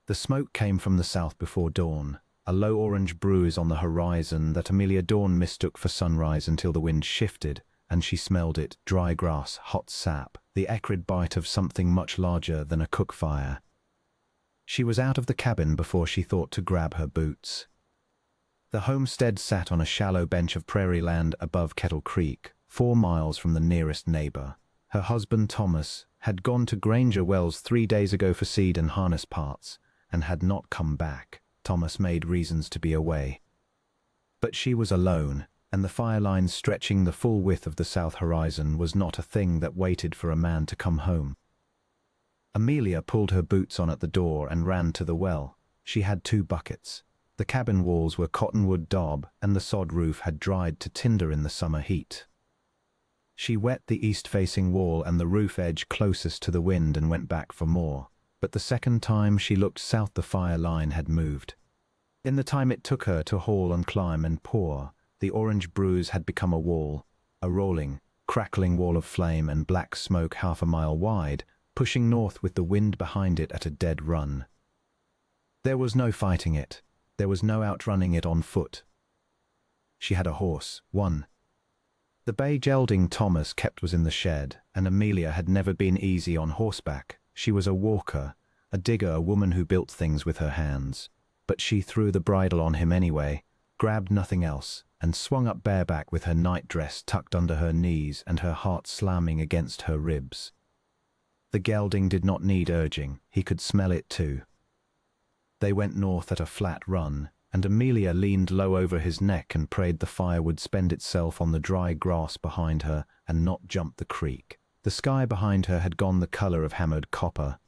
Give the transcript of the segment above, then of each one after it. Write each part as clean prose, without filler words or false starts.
The smoke came from the south before dawn, a low orange bruise on the horizon that Amelia Dorn mistook for sunrise until the wind shifted, and she smelled it: dry grass, hot sap, the acrid bite of something much larger than a cook fire. She was out of the cabin before she thought to grab her boots. The homestead sat on a shallow bench of prairie land above Kettle Creek, 4 miles from the nearest neighbor. Her husband, Thomas, had gone to Granger Wells 3 days ago for seed and harness parts, and had not come back. Thomas made reasons to be away. But she was alone, and the fire line stretching the full width of the south horizon was not a thing that waited for a man to come home. Amelia pulled her boots on at the door and ran to the well. She had 2 buckets. The cabin walls were cottonwood daub, and the sod roof had dried to tinder in the summer heat. She wet the east-facing wall and the roof edge closest to the wind and went back for more. But the second time she looked south, the fire line had moved. In the time it took her to haul and climb and pour, the orange bruise had become a wall, a rolling, crackling wall of flame and black smoke 1/2 mile wide, pushing north with the wind behind it at a dead run. There was no fighting it. There was no outrunning it on foot. She had a horse, one. The bay gelding Thomas kept was in the shed, and Amelia had never been easy on horseback. She was a walker, a digger, a woman who built things with her hands. But she threw the bridle on him anyway, grabbed nothing else, and swung up bareback with her nightdress tucked under her knees and her heart slamming against her ribs. The gelding did not need urging. He could smell it too. They went north at a flat run, and Amelia leaned low over his neck and prayed the fire would spend itself on the dry grass behind her and not jump the creek. The sky behind her had gone the color of hammered copper.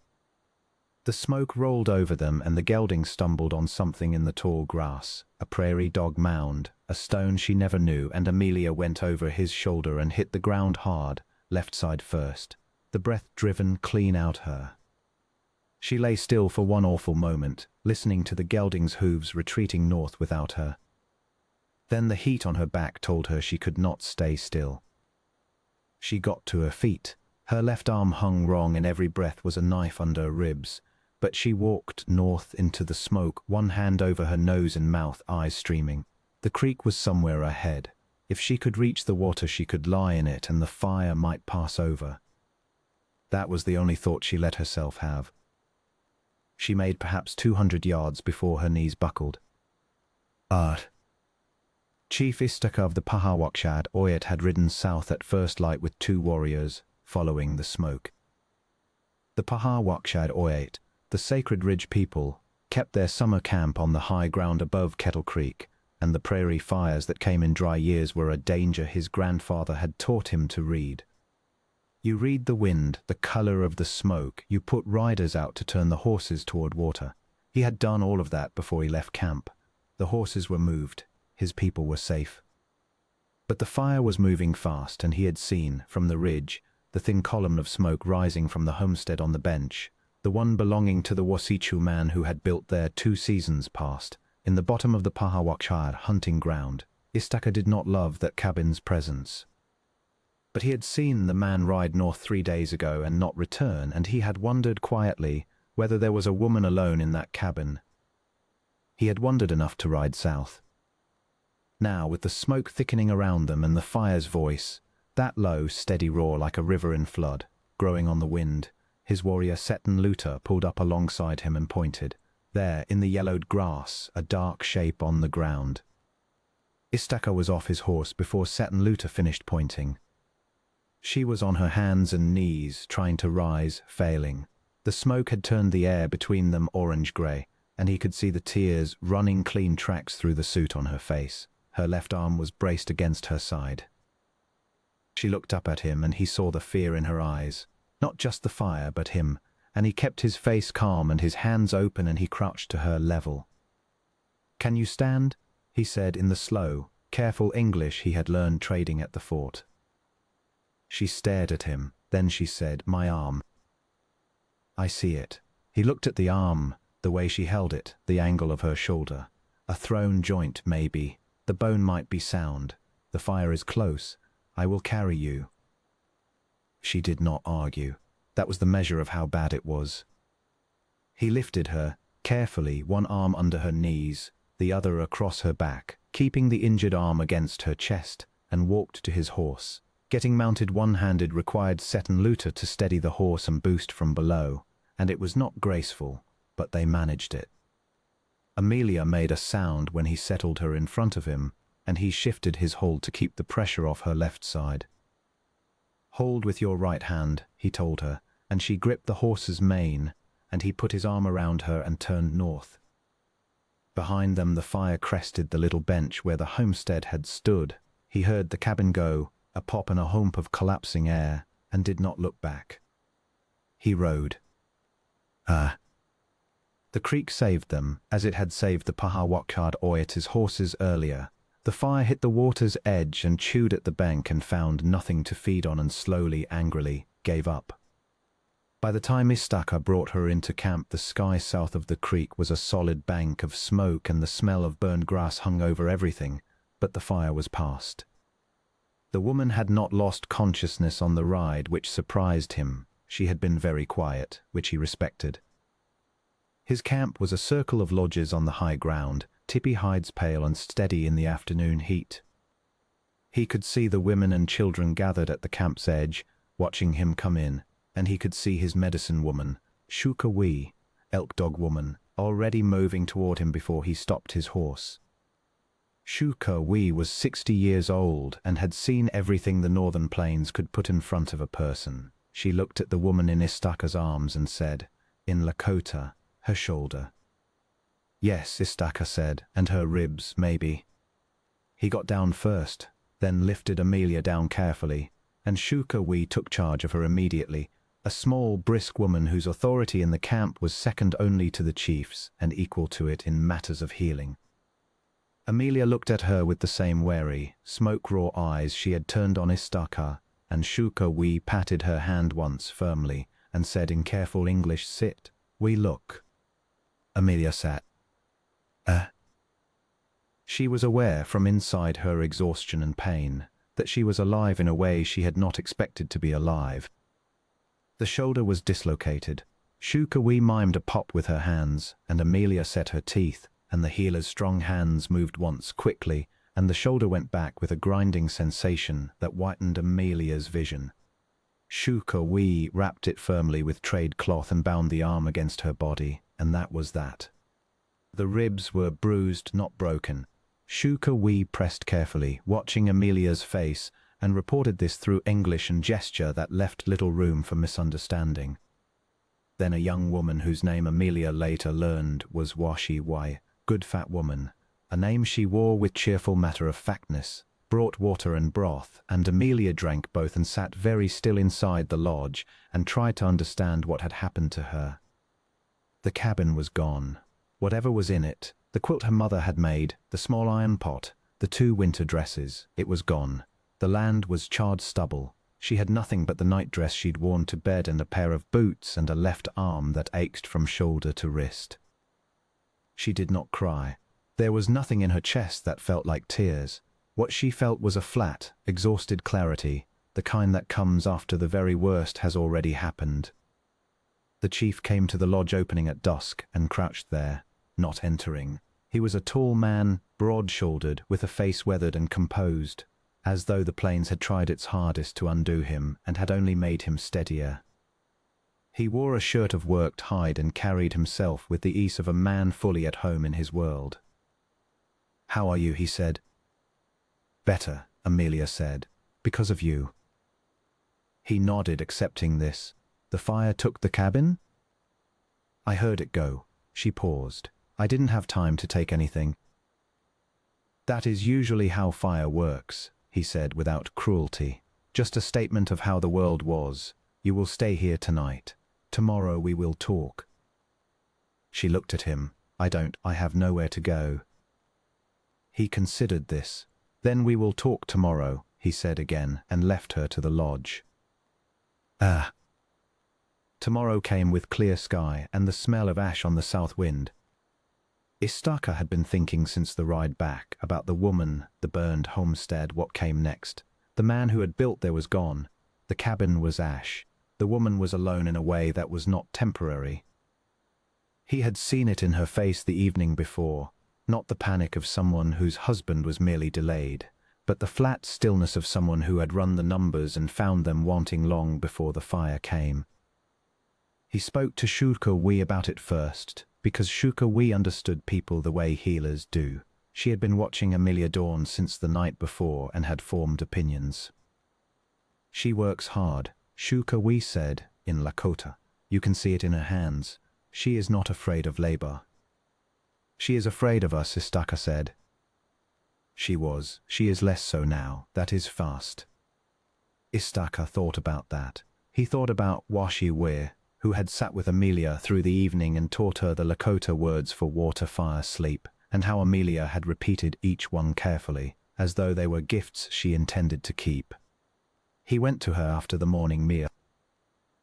The smoke rolled over them, and the gelding stumbled on something in the tall grass, a prairie dog mound, a stone she never knew, and Amelia went over his shoulder and hit the ground hard, left side first, the breath driven clean out her. She lay still for one awful moment, listening to the gelding's hooves retreating north without her. Then the heat on her back told her she could not stay still. She got to her feet. Her left arm hung wrong, and every breath was a knife under her ribs. But she walked north into the smoke, one hand over her nose and mouth, eyes streaming. The creek was somewhere ahead. If she could reach the water, she could lie in it, and the fire might pass over. That was the only thought she let herself have. She made perhaps 200 yards before her knees buckled. Chief Istaka of the Pahawakshad Oyat had ridden south at first light with 2 warriors, following the smoke. The Pahawakshad Oyat, the Sacred Ridge people, kept their summer camp on the high ground above Kettle Creek, and the prairie fires that came in dry years were a danger his grandfather had taught him to read. You read the wind, the color of the smoke, you put riders out to turn the horses toward water. He had done all of that before he left camp. The horses were moved. His people were safe. But the fire was moving fast, and he had seen, from the ridge, the thin column of smoke rising from the homestead on the bench, the one belonging to the Wasichu man who had built there 2 seasons past, in the bottom of the Pahawakshad hunting ground. Istaka did not love that cabin's presence. But he had seen the man ride north 3 days ago and not return, and he had wondered quietly whether there was a woman alone in that cabin. He had wondered enough to ride south. Now, with the smoke thickening around them and the fire's voice, that low, steady roar like a river in flood, growing on the wind, his warrior Seton Luta pulled up alongside him and pointed. There, in the yellowed grass, a dark shape on the ground. Istaka was off his horse before Seton Luta finished pointing. She was on her hands and knees, trying to rise, failing. The smoke had turned the air between them orange-grey, and he could see the tears running clean tracks through the suit on her face. Her left arm was braced against her side. She looked up at him, and he saw the fear in her eyes. Not just the fire, but him, and he kept his face calm and his hands open, and he crouched to her level. "Can you stand?" he said in the slow, careful English he had learned trading at the fort. She stared at him. Then she said, "My arm." "I see it." He looked at the arm, the way she held it, the angle of her shoulder. A thrown joint, maybe. The bone might be sound. The fire is close. I will carry you. She did not argue. That was the measure of how bad it was. He lifted her, carefully, one arm under her knees, the other across her back, keeping the injured arm against her chest, and walked to his horse. Getting mounted one-handed required Set and Luta to steady the horse and boost from below, and it was not graceful, but they managed it. Amelia made a sound when he settled her in front of him, and he shifted his hold to keep the pressure off her left side. "Hold with your right hand," he told her, and she gripped the horse's mane, and he put his arm around her and turned north. Behind them the fire crested the little bench where the homestead had stood. He heard the cabin go, a pop and a hump of collapsing air, and did not look back. He rode. The creek saved them, as it had saved the Pahawakad Oyate's horses earlier. The fire hit the water's edge and chewed at the bank and found nothing to feed on and slowly, angrily, gave up. By the time Istaka brought her into camp, the sky south of the creek was a solid bank of smoke and the smell of burned grass hung over everything, but the fire was past. The woman had not lost consciousness on the ride, which surprised him. She had been very quiet, which he respected. His camp was a circle of lodges on the high ground, tippy hides pale and steady in the afternoon heat. He could see the women and children gathered at the camp's edge, watching him come in, and he could see his medicine woman, Shuka-wee, elk dog woman, already moving toward him before he stopped his horse. Shuka-wee was 60 years old and had seen everything the northern plains could put in front of a person. She looked at the woman in Istaka's arms and said, in Lakota, her shoulder. "Yes," Istaka said, "and her ribs, maybe." He got down first, then lifted Amelia down carefully, and Shuka-wee took charge of her immediately, a small, brisk woman whose authority in the camp was second only to the chief's and equal to it in matters of healing. Amelia looked at her with the same wary, smoke-raw eyes she had turned on Istaka, and Shuka-wee patted her hand once firmly and said in careful English, "Sit, we look." Amelia sat. She was aware from inside her exhaustion and pain that she was alive in a way she had not expected to be alive. The shoulder was dislocated. Shuka-wee mimed a pop with her hands, and Amelia set her teeth, and the healer's strong hands moved once quickly, and the shoulder went back with a grinding sensation that whitened Amelia's vision. Shuka-wee wrapped it firmly with trade cloth and bound the arm against her body, and that was that. The ribs were bruised, not broken. Shuka-wee pressed carefully, watching Amelia's face, and reported this through English and gesture that left little room for misunderstanding. Then a young woman whose name Amelia later learned was Washi-wai, good fat woman, a name she wore with cheerful matter-of-factness, brought water and broth, and Amelia drank both and sat very still inside the lodge and tried to understand what had happened to her. The cabin was gone. Whatever was in it, the quilt her mother had made, the small iron pot, the 2 winter dresses, it was gone. The land was charred stubble. She had nothing but the nightdress she'd worn to bed and a pair of boots and a left arm that ached from shoulder to wrist. She did not cry. There was nothing in her chest that felt like tears. What she felt was a flat, exhausted clarity, the kind that comes after the very worst has already happened. The chief came to the lodge opening at dusk and crouched there, not entering. He was a tall man, broad-shouldered, with a face weathered and composed, as though the plains had tried its hardest to undo him and had only made him steadier. He wore a shirt of worked hide and carried himself with the ease of a man fully at home in his world. "How are you?" he said. "Better," Amelia said, "because of you." He nodded, accepting this. "The fire took the cabin?" "I heard it go." She paused. "I didn't have time to take anything." "That is usually how fire works," he said without cruelty. "Just a statement of how the world was. You will stay here tonight. Tomorrow we will talk." She looked at him. I have nowhere to go." He considered this. "Then we will talk tomorrow," he said again, and left her to the lodge. Tomorrow came with clear sky and the smell of ash on the south wind. Istaka had been thinking since the ride back about the woman, the burned homestead, what came next. The man who had built there was gone. The cabin was ash. The woman was alone in a way that was not temporary. He had seen it in her face the evening before, not the panic of someone whose husband was merely delayed, but the flat stillness of someone who had run the numbers and found them wanting long before the fire came. He spoke to Shuka Wee about it first, because Shuka Wee understood people the way healers do. She had been watching Amelia Dorn since the night before and had formed opinions. She works hard, Shuka Wee said, in Lakota. You can see it in her hands. She is not afraid of labor. She is afraid of us, Istaka said. She is less so now, that is fast. Istaka thought about that. He thought about Washi Wee, who had sat with Amelia through the evening and taught her the Lakota words for water, fire, sleep, and how Amelia had repeated each one carefully, as though they were gifts she intended to keep. He went to her after the morning meal.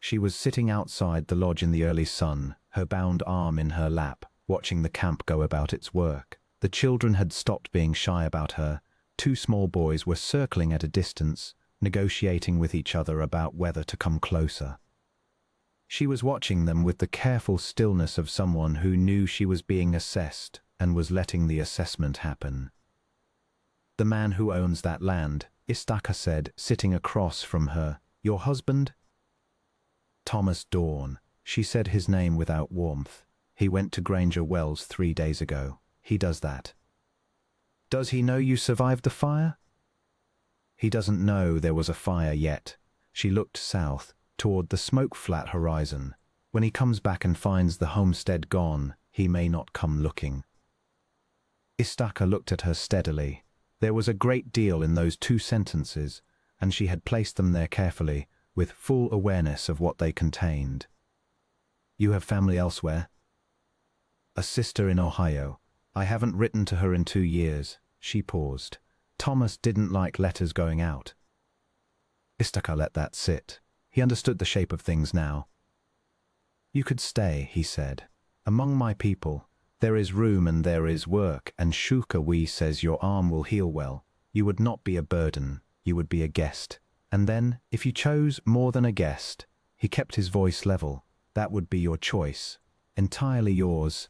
She was sitting outside the lodge in the early sun, her bound arm in her lap, watching the camp go about its work. The children had stopped being shy about her. 2 small boys were circling at a distance, negotiating with each other about whether to come closer. She was watching them with the careful stillness of someone who knew she was being assessed and was letting the assessment happen. The man who owns that land, Istaka said, sitting across from her. Your husband? Thomas Dorn. She said his name without warmth. He went to Granger Wells 3 days ago. He does that. Does he know you survived the fire? He doesn't know there was a fire yet. She looked south, toward the smoke-flat horizon. When he comes back and finds the homestead gone, he may not come looking. Istaka looked at her steadily. There was a great deal in those 2 sentences, and she had placed them there carefully, with full awareness of what they contained. You have family elsewhere? A sister in Ohio. I haven't written to her in 2 years. She paused. Thomas didn't like letters going out. Istaka let that sit. He understood the shape of things now. You could stay, he said. Among my people, there is room and there is work, and Shuka Wee says your arm will heal well. You would not be a burden, you would be a guest. And then, if you chose more than a guest, he kept his voice level, that would be your choice, entirely yours.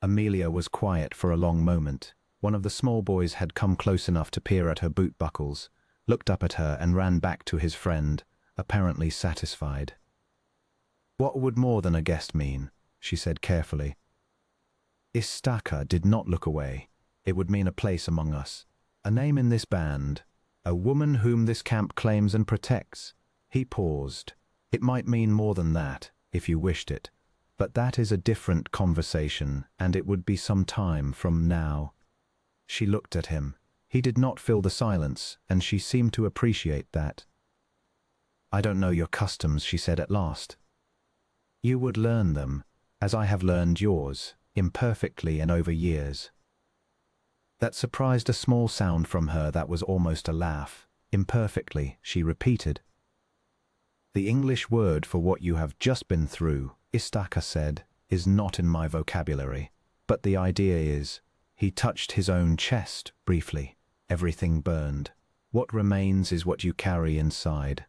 Amelia was quiet for a long moment. One of the small boys had come close enough to peer at her boot buckles, looked up at her and ran back to his friend, apparently satisfied. What would more than a guest mean? She said carefully. Istaka did not look away. It would mean a place among us, a name in this band, a woman whom this camp claims and protects. He paused. It might mean more than that, if you wished it. But that is a different conversation, and it would be some time from now. She looked at him. He did not fill the silence, and she seemed to appreciate that. I don't know your customs, she said at last. You would learn them, as I have learned yours, imperfectly and over years. That surprised a small sound from her that was almost a laugh. Imperfectly, she repeated. The English word for what you have just been through, Istaka said, is not in my vocabulary. But the idea is, he touched his own chest briefly. Everything burned. What remains is what you carry inside.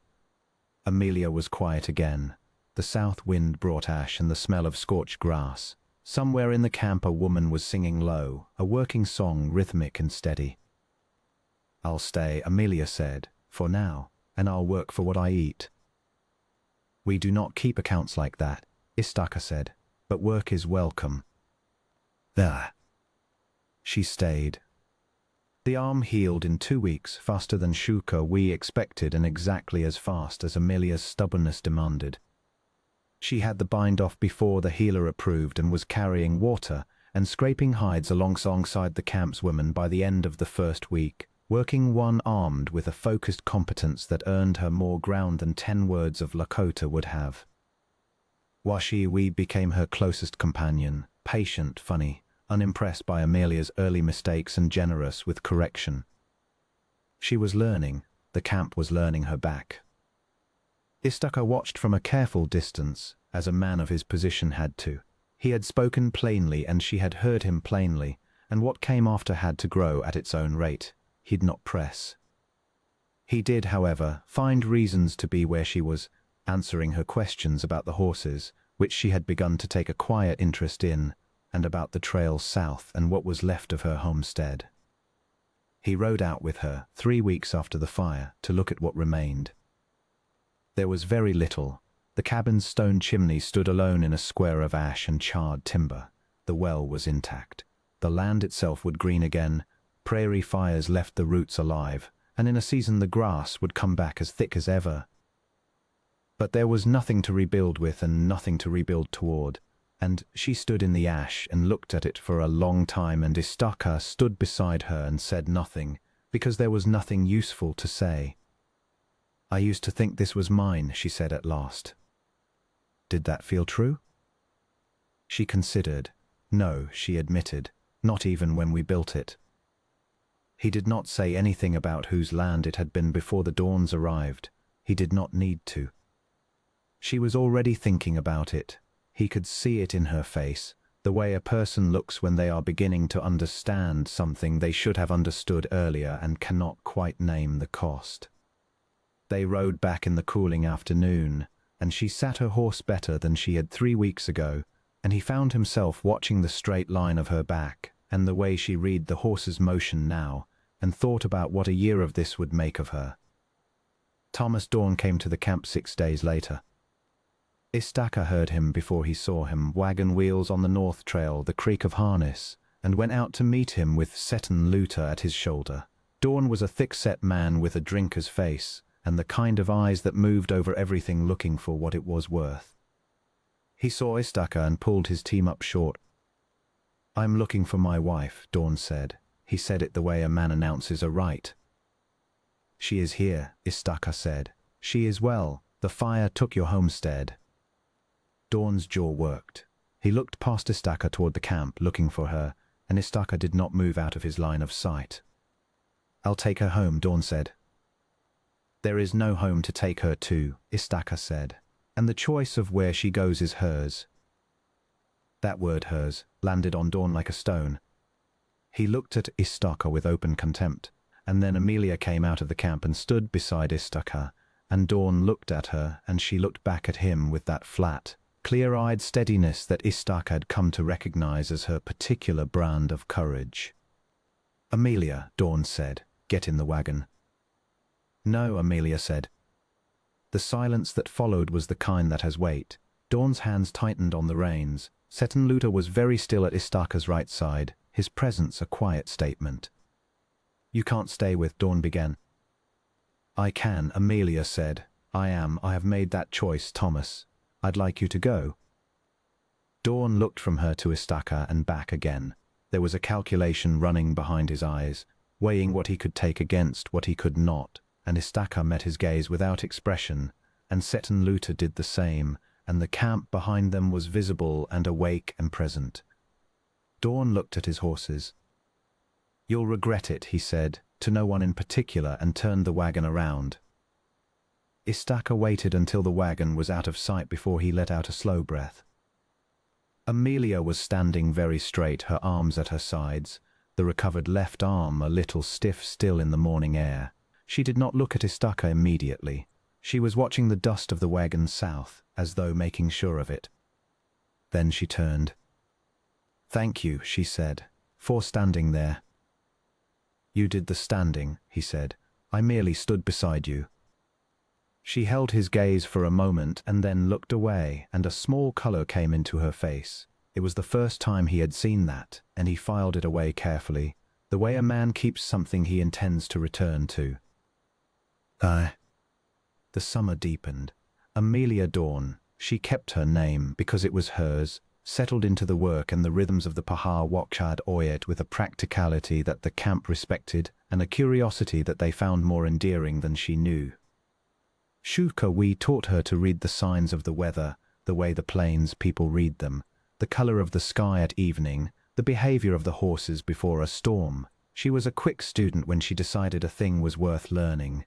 Amelia was quiet again. The south wind brought ash and the smell of scorched grass. Somewhere in the camp a woman was singing low, a working song, rhythmic and steady. I'll stay, Amelia said, for now, and I'll work for what I eat. We do not keep accounts like that, Istaka said, but work is welcome. There. She stayed. The arm healed in 2 weeks, faster than Shuka Wee expected and exactly as fast as Amelia's stubbornness demanded. She had the bind off before the healer approved and was carrying water and scraping hides alongside the camp's women by the end of the first week, working one-armed with a focused competence that earned her more ground than 10 words of Lakota would have. Washi Wee became her closest companion, patient, funny, unimpressed by Amelia's early mistakes and generous with correction. She was learning, the camp was learning her back. Istaka watched from a careful distance, as a man of his position had to. He had spoken plainly and she had heard him plainly, and what came after had to grow at its own rate. He'd not press. He did, however, find reasons to be where she was, answering her questions about the horses, which she had begun to take a quiet interest in, and about the trail south and what was left of her homestead. He rode out with her 3 weeks after the fire to look at what remained. There was very little. The cabin's stone chimney stood alone in a square of ash and charred timber. The well was intact. The land itself would green again. Prairie fires left the roots alive, and in a season the grass would come back as thick as ever. But there was nothing to rebuild with and nothing to rebuild toward, and she stood in the ash and looked at it for a long time, and Istaka stood beside her and said nothing, because there was nothing useful to say. "I used to think this was mine," she said at last. "Did that feel true?" She considered. "No," she admitted, "not even when we built it." He did not say anything about whose land it had been before the Dorns arrived. He did not need to. She was already thinking about it. He could see it in her face, the way a person looks when they are beginning to understand something they should have understood earlier and cannot quite name the cost. They rode back in the cooling afternoon, and she sat her horse better than she had 3 weeks ago, and he found himself watching the straight line of her back and the way she read the horse's motion now, and thought about what a year of this would make of her. Thomas Dorn came to the camp 6 days later. Istaka heard him before he saw him, wagon wheels on the north trail, the creak of harness, and went out to meet him with Seton Luta at his shoulder. Dorn was a thick-set man with a drinker's face, and the kind of eyes that moved over everything looking for what it was worth. He saw Istaka and pulled his team up short. "I'm looking for my wife," Dorn said. He said it the way a man announces a right. "She is here," Istaka said. "She is well. The fire took your homestead." Dorn's jaw worked. He looked past Istaka toward the camp, looking for her, and Istaka did not move out of his line of sight. "I'll take her home," Dorn said. "There is no home to take her to," Istaka said, "and the choice of where she goes is hers." That word, hers, landed on Dorn like a stone. He looked at Istaka with open contempt, and then Amelia came out of the camp and stood beside Istaka, and Dorn looked at her, and she looked back at him with that flat, clear-eyed steadiness that Istaka had come to recognize as her particular brand of courage. "Amelia," Dorn said, "get in the wagon." "No," Amelia said. The silence that followed was the kind that has weight. Dorn's hands tightened on the reins. Seton Luta was very still at Istaka's right side, his presence a quiet statement. "You can't stay with," Dorn began. "I can," Amelia said. I have made that choice, Thomas. I'd like you to go." Dorn looked from her to Istaka and back again. There was a calculation running behind his eyes, weighing what he could take against what he could not, and Istaka met his gaze without expression, and Seton Luta did the same, and the camp behind them was visible and awake and present. Dorn looked at his horses. "You'll regret it," he said, to no one in particular, and turned the wagon around. Istaka waited until the wagon was out of sight before he let out a slow breath. Amelia was standing very straight, her arms at her sides, the recovered left arm a little stiff still in the morning air. She did not look at Istaka immediately. She was watching the dust of the wagon south, as though making sure of it. Then she turned. "Thank you," she said, "for standing there." "You did the standing," he said. "I merely stood beside you." She held his gaze for a moment and then looked away, and a small color came into her face. It was the first time he had seen that, and he filed it away carefully, the way a man keeps something he intends to return to. The summer deepened. Amelia Dorn, she kept her name because it was hers, settled into the work and the rhythms of the Pahar Wakchad Oyet with a practicality that the camp respected and a curiosity that they found more endearing than she knew. Shuka Wee taught her to read the signs of the weather, the way the plains people read them, the color of the sky at evening, the behavior of the horses before a storm. She was a quick student when she decided a thing was worth learning.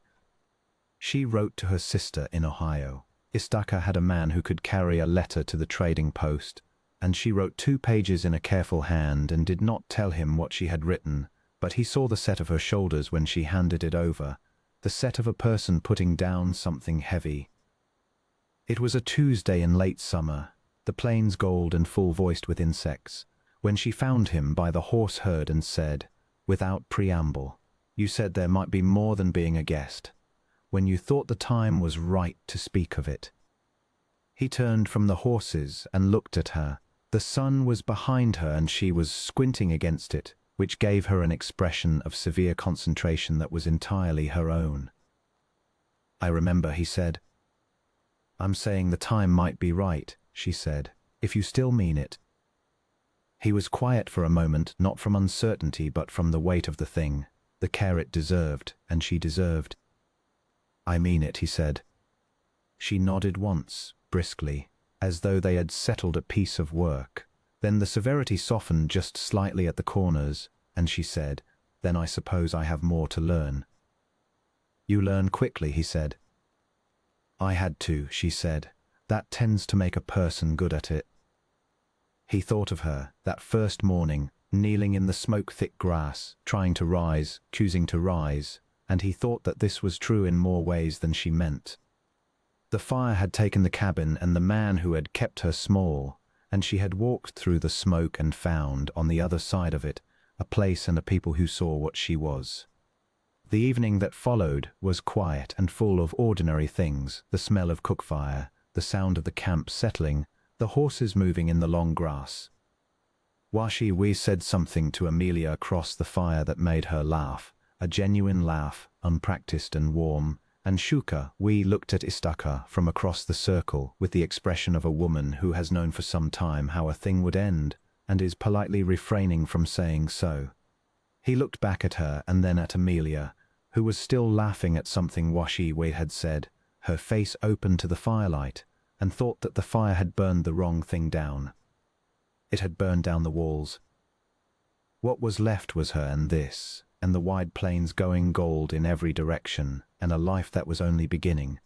She wrote to her sister in Ohio. Istaka had a man who could carry a letter to the trading post, and she wrote 2 pages in a careful hand and did not tell him what she had written, but he saw the set of her shoulders when she handed it over, the set of a person putting down something heavy. It was a Tuesday in late summer. the plains gold and full-voiced with insects, when she found him by the horse herd and said, without preamble, "You said there might be more than being a guest, when you thought the time was right to speak of it." He turned from the horses and looked at her. The sun was behind her and she was squinting against it, which gave her an expression of severe concentration that was entirely her own. "I remember," he said. "I'm saying the time might be right," she said, "if you still mean it." He was quiet for a moment, not from uncertainty but from the weight of the thing, the care it deserved, and she deserved. "I mean it," he said. She nodded once, briskly, as though they had settled a piece of work. Then the severity softened just slightly at the corners, and she said, "Then I suppose I have more to learn." "You learn quickly," he said. "I had to," she said. "That tends to make a person good at it." He thought of her, that first morning, kneeling in the smoke-thick grass, trying to rise, choosing to rise, and he thought that this was true in more ways than she meant. The fire had taken the cabin and the man who had kept her small, and she had walked through the smoke and found, on the other side of it, a place and a people who saw what she was. The evening that followed was quiet and full of ordinary things, the smell of cook fire, the sound of the camp settling, the horses moving in the long grass. Washi said something to Amelia across the fire that made her laugh, a genuine laugh, unpracticed and warm, and Shuka looked at Istaka from across the circle with the expression of a woman who has known for some time how a thing would end and is politely refraining from saying so. He looked back at her and then at Amelia, who was still laughing at something Washi had said, her face open to the firelight, and thought that the fire had burned the wrong thing down. It had burned down the walls. What was left was her and this, and the wide plains going gold in every direction, and a life that was only beginning.